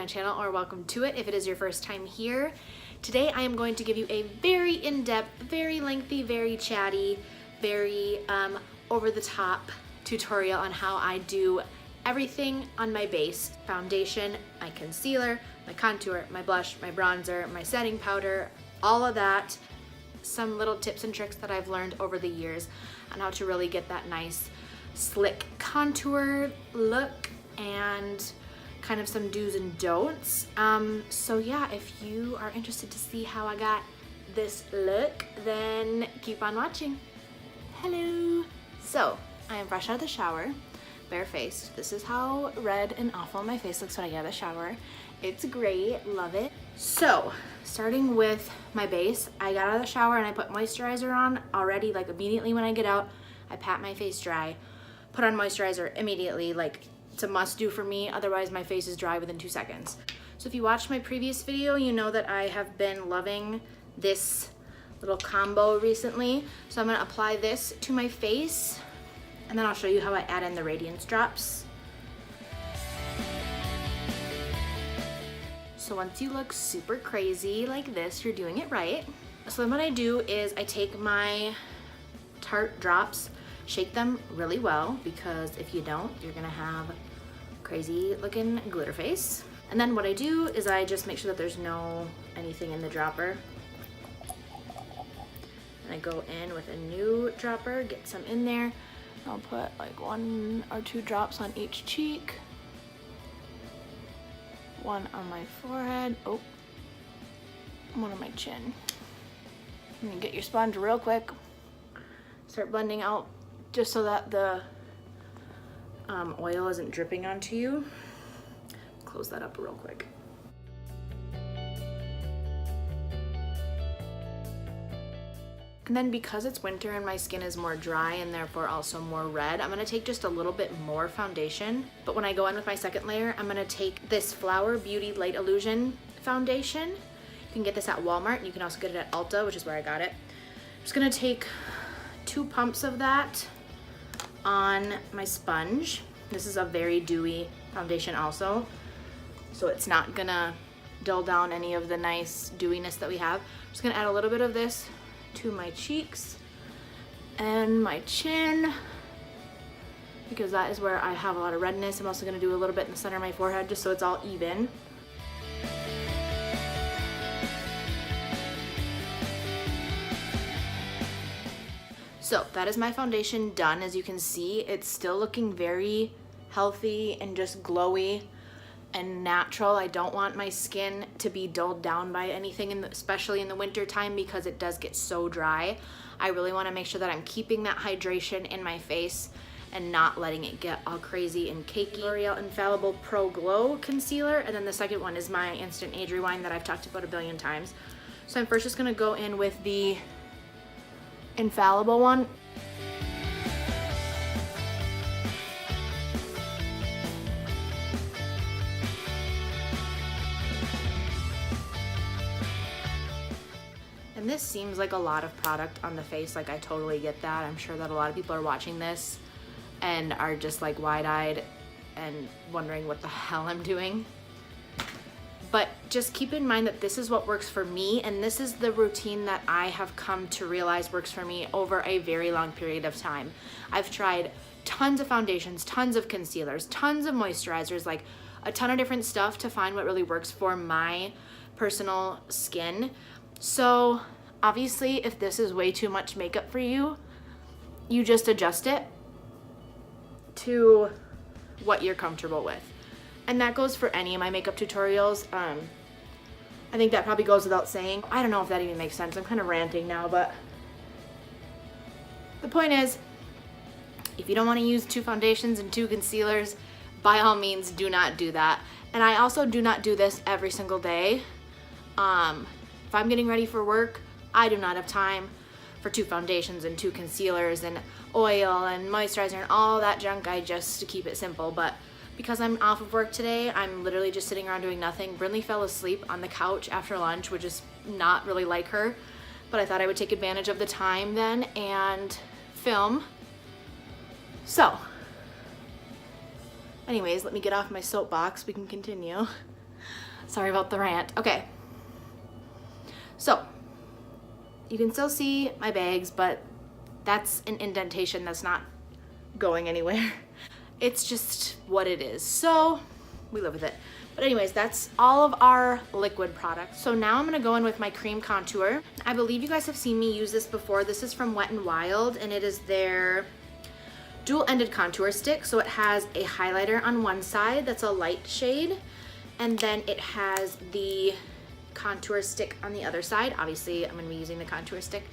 channel, or welcome to it if it is your first time here. Today I am going to give you a very in-depth, very lengthy, very chatty, very over-the-top tutorial on how I do everything on my base. Foundation, my concealer, my contour, my blush, my bronzer, my setting powder, all of that. Some little tips and tricks that I've learned over the years on how to really get that nice, slick contour look, and kind of some do's and don'ts. So yeah, if you are interested to see how I got this look, then keep on watching. Hello! So, I am fresh out of the shower, barefaced. This is how red and awful my face looks when I get out of the shower. It's great, love it. So, starting with my base, I got out of the shower and I put moisturizer on already, like immediately when I get out. I pat my face dry, put on moisturizer immediately, like it's a must do for me, otherwise my face is dry within 2 seconds. So if you watched my previous video, you know that I have been loving this little combo recently. So I'm gonna apply this to my face, and then I'll show you how I add in the Radiance drops. So once you look super crazy like this, you're doing it right. So then what I do is I take my Tarte drops, shake them really well, because if you don't, you're gonna have crazy looking glitter face. And then what I do is I just make sure that there's anything in the dropper. And I go in with a new dropper, get some in there. I'll put like 1 or 2 drops on each cheek. 1 on my forehead. Oh, 1 on my chin. And you get your sponge real quick. Start blending out just so that the oil isn't dripping onto you. Close that up real quick. And then because it's winter and my skin is more dry and therefore also more red, I'm gonna take just a little bit more foundation. But when I go in with my second layer, I'm gonna take this Flower Beauty Light Illusion foundation. You can get this at Walmart, and you can also get it at Ulta, which is where I got it. I'm just gonna take 2 pumps of that on my sponge. This is a very dewy foundation also, so it's not gonna dull down any of the nice dewiness that we have. I'm just gonna add a little bit of this to my cheeks and my chin, because that is where I have a lot of redness. I'm also gonna do a little bit in the center of my forehead just so it's all even. So that is my foundation done. As you can see, it's still looking very healthy and just glowy and natural. I don't want my skin to be dulled down by anything, especially in the winter time, because it does get so dry. I really want to make sure that I'm keeping that hydration in my face and not letting it get all crazy and cakey. L'Oreal Infallible Pro Glow Concealer, and then the second one is my Instant Age Rewind that I've talked about a billion times. So I'm first just going to go in with the Infallible one. And this seems like a lot of product on the face, like I totally get that. I'm sure that a lot of people are watching this and are just like wide-eyed and wondering what the hell I'm doing. But just keep in mind that this is what works for me, and this is the routine that I have come to realize works for me over a very long period of time. I've tried tons of foundations, tons of concealers, tons of moisturizers, like a ton of different stuff to find what really works for my personal skin. So obviously, if this is way too much makeup for you, you just adjust it to what you're comfortable with. And that goes for any of my makeup tutorials. I think that probably goes without saying. I don't know if that even makes sense. I'm kind of ranting now, but the point is, if you don't want to use 2 foundations and 2 concealers, by all means, do not do that. And I also do not do this every single day. If I'm getting ready for work, I do not have time for 2 foundations and 2 concealers and oil and moisturizer and all that junk. I just keep it simple. But because I'm off of work today, I'm literally just sitting around doing nothing. Brinley fell asleep on the couch after lunch, which is not really like her, but I thought I would take advantage of the time then and film. So anyways, let me get off my soapbox. We can continue. Sorry about the rant. Okay. So, you can still see my bags, but that's an indentation that's not going anywhere. It's just what it is. So, we live with it. But anyways, that's all of our liquid products. So now I'm gonna go in with my cream contour. I believe you guys have seen me use this before. This is from Wet n Wild, and it is their dual-ended contour stick. So it has a highlighter on one side that's a light shade, and then it has the contour stick on the other side. Obviously, I'm gonna be using the contour stick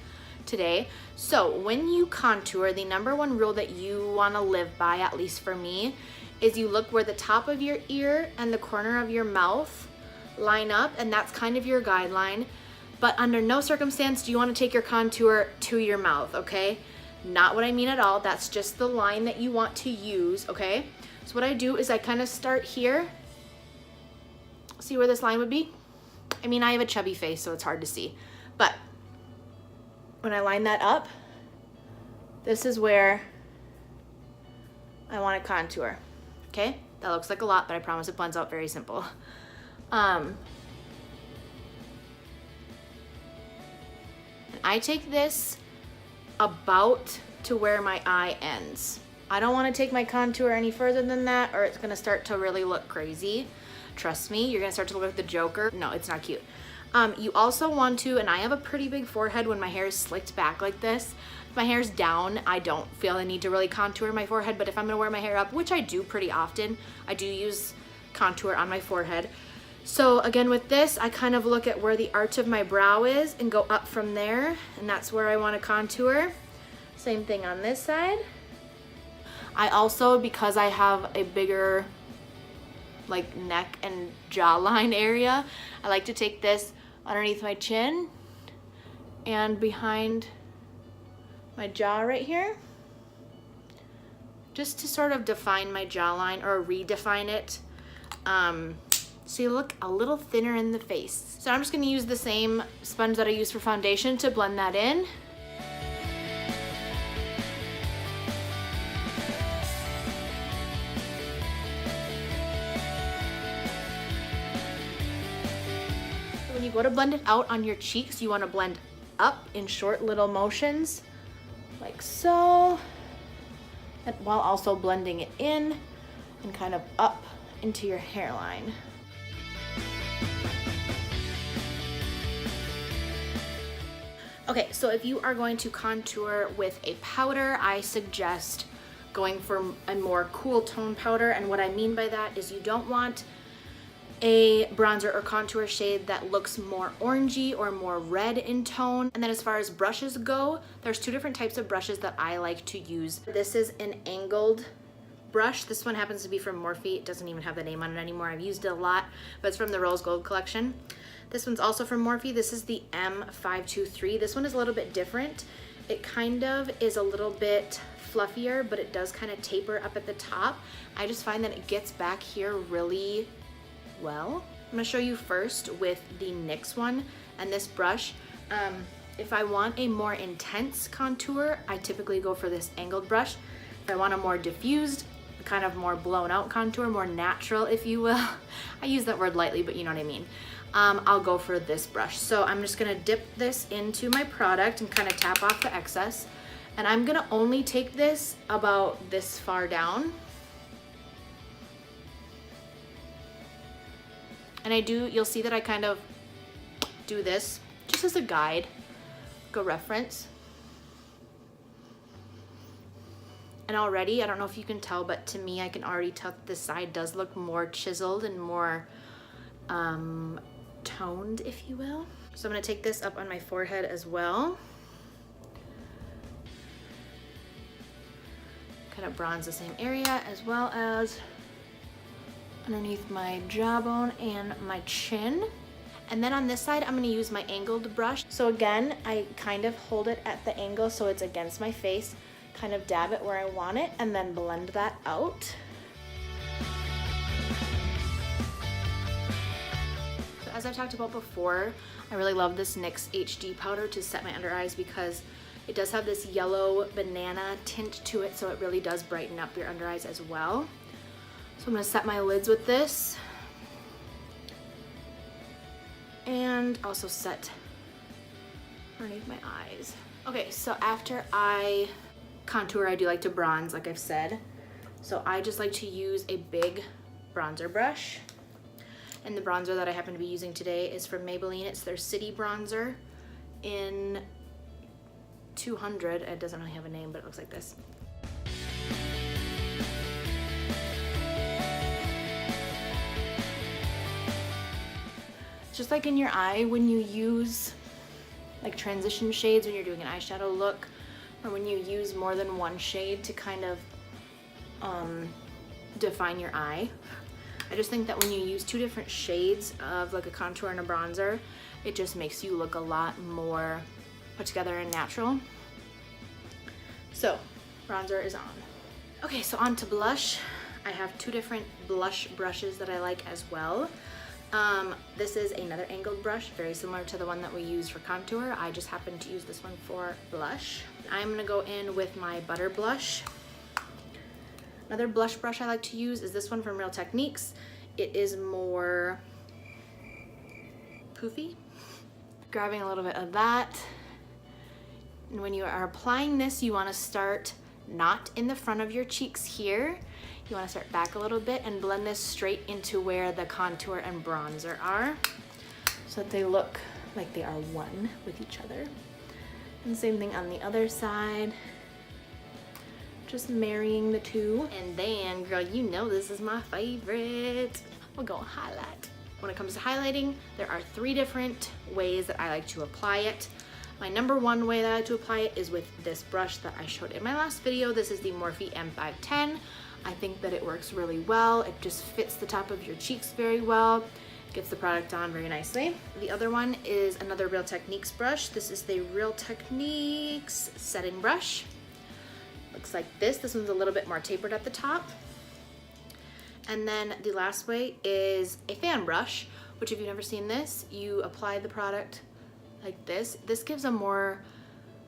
today. So when you contour, the number one rule that you wanna live by, at least for me, is you look where the top of your ear and the corner of your mouth line up, and that's kind of your guideline. But under no circumstance do you wanna take your contour to your mouth, okay? Not what I mean at all. That's just the line that you want to use, okay? So what I do is I kind of start here. See where this line would be? I mean, I have a chubby face, so it's hard to see. But when I line that up, this is where I want to contour. Okay? That looks like a lot, but I promise it blends out very simple. And I take this about to where my eye ends. I don't want to take my contour any further than that, or it's going to start to really look crazy. Trust me, you're going to start to look like the Joker. No, it's not cute. You also want to, and I have a pretty big forehead when my hair is slicked back like this. If my hair's down, I don't feel the need to really contour my forehead, but if I'm gonna wear my hair up, which I do pretty often, I do use contour on my forehead. So again, with this, I kind of look at where the arch of my brow is and go up from there, and that's where I wanna contour. Same thing on this side. I also, because I have a bigger like neck and jawline area, I like to take this underneath my chin and behind my jaw right here, just to sort of define my jawline or redefine it, so you look a little thinner in the face. So I'm just gonna use the same sponge that I use for foundation to blend that in. When you go to blend it out on your cheeks, you want to blend up in short little motions, like so, and while also blending it in and kind of up into your hairline. Okay, so if you are going to contour with a powder, I suggest going for a more cool tone powder, and what I mean by that is you don't want a bronzer or contour shade that looks more orangey or more red in tone. And then as far as brushes go, there's two different types of brushes that I like to use. This is an angled brush. This one happens to be from Morphe. It doesn't even have the name on it anymore. I've used it a lot, but it's from the Rose Gold collection. This one's also from Morphe. This is the M523. This one is a little bit different. It kind of is a little bit fluffier, but it does kind of taper up at the top. I just find that it gets back here really well. I'm gonna show you first with the NYX one and this brush. If I want a more intense contour, I typically go for this angled brush. If I want a more diffused, kind of more blown out contour, more natural, if you will, I use that word lightly, but you know what I mean, I'll go for this brush. So I'm just gonna dip this into my product and kind of tap off the excess, and I'm gonna only take this about this far down. And you'll see that I kind of do this just as a guide, like a reference. And already, I don't know if you can tell, but to me, I can already tell that this side does look more chiseled and more toned, if you will. So I'm gonna take this up on my forehead as well. Kind of bronze the same area, as well as underneath my jawbone and my chin. And then on this side, I'm gonna use my angled brush. So again, I kind of hold it at the angle so it's against my face, kind of dab it where I want it, and then blend that out. So as I talked about before, I really love this NYX HD powder to set my under eyes because it does have this yellow banana tint to it, so it really does brighten up your under eyes as well. So I'm gonna set my lids with this. and also set underneath my eyes. Okay, so after I contour, I do like to bronze, like I've said. So I just like to use a big bronzer brush. And the bronzer that I happen to be using today is from Maybelline. It's their City Bronzer in 200. It doesn't really have a name, but it looks like this. Just like in your eye, when you use like transition shades when you're doing an eyeshadow look, or when you use more than one shade to kind of define your eye, I just think that when you use two different shades of like a contour and a bronzer, it just makes you look a lot more put together and natural. So bronzer is on. Okay, so on to blush. I have two different blush brushes that I like as well. This is another angled brush, very similar to the one that we use for contour. I just happen to use this one for blush. I'm gonna go in with my Butter Blush. Another blush brush I like to use is this one from Real Techniques. It is more poofy. Grabbing a little bit of that. And when you are applying this, you wanna start not in the front of your cheeks here. You want to start back a little bit and blend this straight into where the contour and bronzer are, so that they look like they are one with each other. And same thing on the other side. Just marrying the two. And then, girl, you know this is my favorite. We're gonna highlight. When it comes to highlighting, there are 3 different ways that I like to apply it. My number 1 way that I like to apply it is with this brush that I showed in my last video. This is the Morphe M510. I think that it works really well. It just fits the top of your cheeks very well. Gets the product on very nicely. The other one is another Real Techniques brush. This is the Real Techniques setting brush. Looks like this. This one's a little bit more tapered at the top. And then the last way is a fan brush, which if you've never seen this, you apply the product like this. This gives a more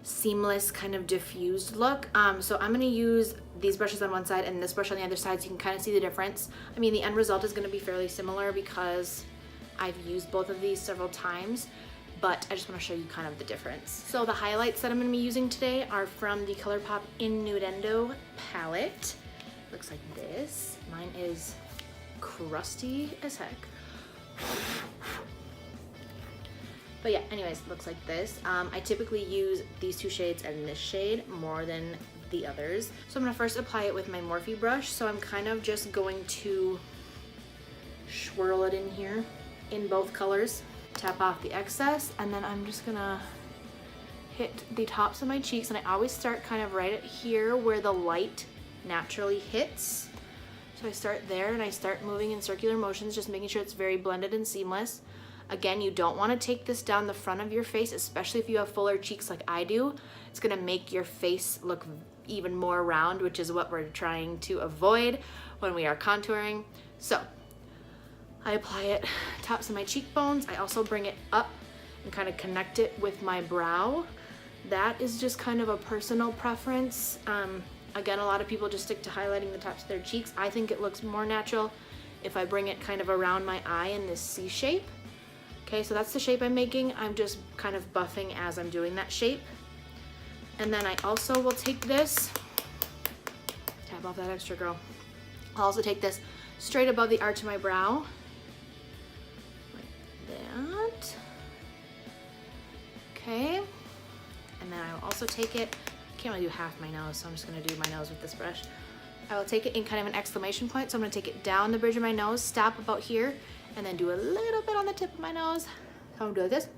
seamless kind of diffused look. So I'm gonna use these brushes on one side and this brush on the other side so you can kind of see the difference. I mean, the end result is gonna be fairly similar because I've used both of these several times, but I just wanna show you kind of the difference. So the highlights that I'm gonna be using today are from the ColourPop Innuendo palette. Looks like this. Mine is crusty as heck. But yeah, anyways, it looks like this. I typically use these 2 shades and this shade more than the others. So I'm gonna first apply it with my Morphe brush. So I'm kind of just going to swirl it in here in both colors. Tap off the excess, and then I'm just gonna hit the tops of my cheeks. And I always start kind of right at here where the light naturally hits. So I start there and I start moving in circular motions, just making sure it's very blended and seamless. Again, you don't want to take this down the front of your face, especially if you have fuller cheeks like I do. It's going to make your face look even more round, which is what we're trying to avoid when we are contouring. So I apply it tops of my cheekbones. I also bring it up and kind of connect it with my brow. That is just kind of a personal preference. Again, a lot of people just stick to highlighting the tops of their cheeks. I think it looks more natural if I bring it kind of around my eye in this C shape. Okay, so that's the shape I'm making. I'm just kind of buffing as I'm doing that shape. And then I also will take this, tap off that extra, girl. I'll also take this straight above the arch of my brow, like that. Okay, and then I will also take it, I can't really do half my nose, so I'm just gonna do my nose with this brush. I will take it in kind of an exclamation point, so I'm gonna take it down the bridge of my nose, stop about here, and then do a little bit on the tip of my nose. So I'm doing this.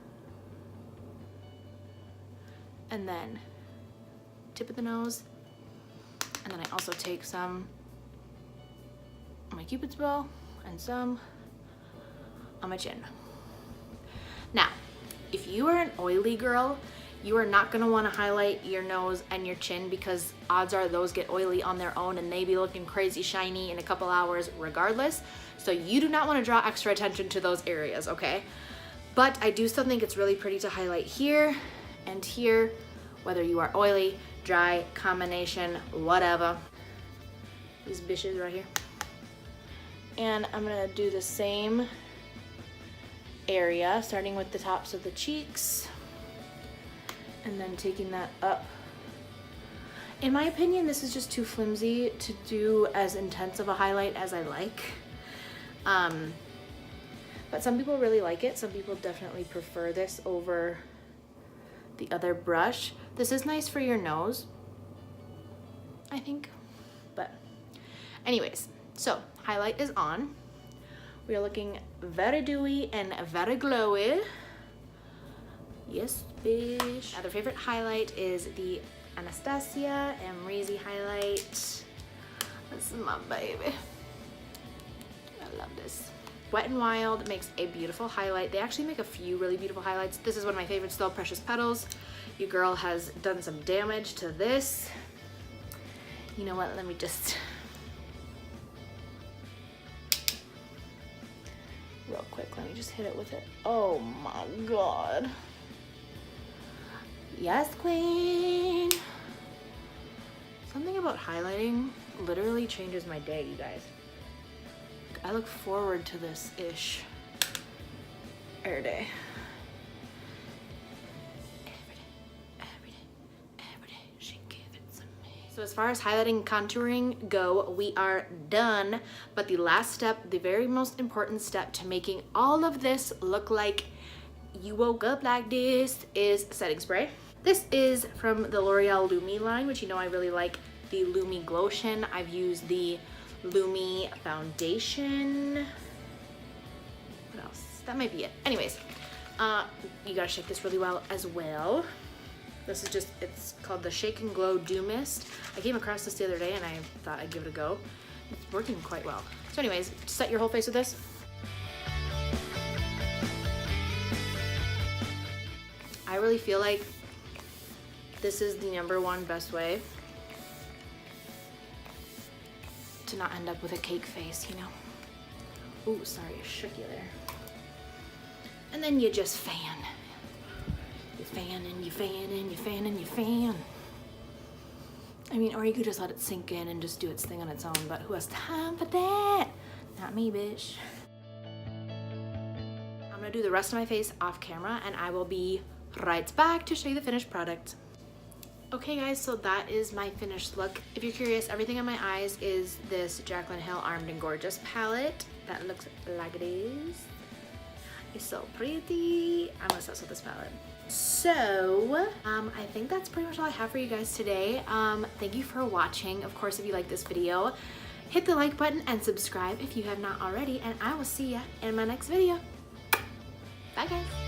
And then tip of the nose. And then I also take some on my Cupid's bow and some on my chin. Now, if you are an oily girl, you are not gonna wanna highlight your nose and your chin because odds are those get oily on their own and they be looking crazy shiny in a couple hours regardless. So you do not wanna draw extra attention to those areas, okay? But I do still think it's really pretty to highlight here and here, whether you are oily, dry, combination, whatever. These bitches right here. And I'm gonna do the same area, starting with the tops of the cheeks and then taking that up. In my opinion, this is just too flimsy to do as intense of a highlight as I like. But some people really like it. Some people definitely prefer this over the other brush. This is nice for your nose, I think. But anyways, so highlight is on. We are looking very dewy and very glowy. Yes, bitch. Other favorite highlight is the Anastasia Amrezy highlight. This is my baby. I love this. Wet n Wild makes a beautiful highlight. They actually make a few really beautiful highlights. This is one of my favorites though, Precious Petals. Your girl has done some damage to this. You know what, let me just... real quick, let me just hit it with it. Oh my God. Yes, queen. Something about highlighting literally changes my day, you guys. I look forward to this-ish every day. Every day, she give it to me. So as far as highlighting and contouring go, we are done. But the last step, the very most important step to making all of this look like you woke up like this, is setting spray. This is from the L'Oreal Lumi line, which you know I really like the Lumi Glotion. I've used the Lumi foundation. What else? That might be it. Anyways, you gotta shake this really well as well. This is just, it's called the Shake and Glow Dew Mist. I came across this the other day and I thought I'd give it a go. It's working quite well. So anyways, set your whole face with this. I really feel like this is the #1 best way to not end up with a cake face, you know? Ooh, sorry, I shook you there. And then you just fan. You fan and you fan and you fan and you fan. I mean, or you could just let it sink in and just do its thing on its own, but who has time for that? Not me, bitch. I'm gonna do the rest of my face off camera and I will be right back to show you the finished product. Okay guys, so that is my finished look. If you're curious, everything on my eyes is this Jaclyn Hill Armed and Gorgeous palette that looks like it is. It's so pretty. I'm obsessed with this palette. So, I think that's pretty much all I have for you guys today. Thank you for watching. Of course, if you like this video, hit the like button and subscribe if you have not already, and I will see ya in my next video. Bye guys.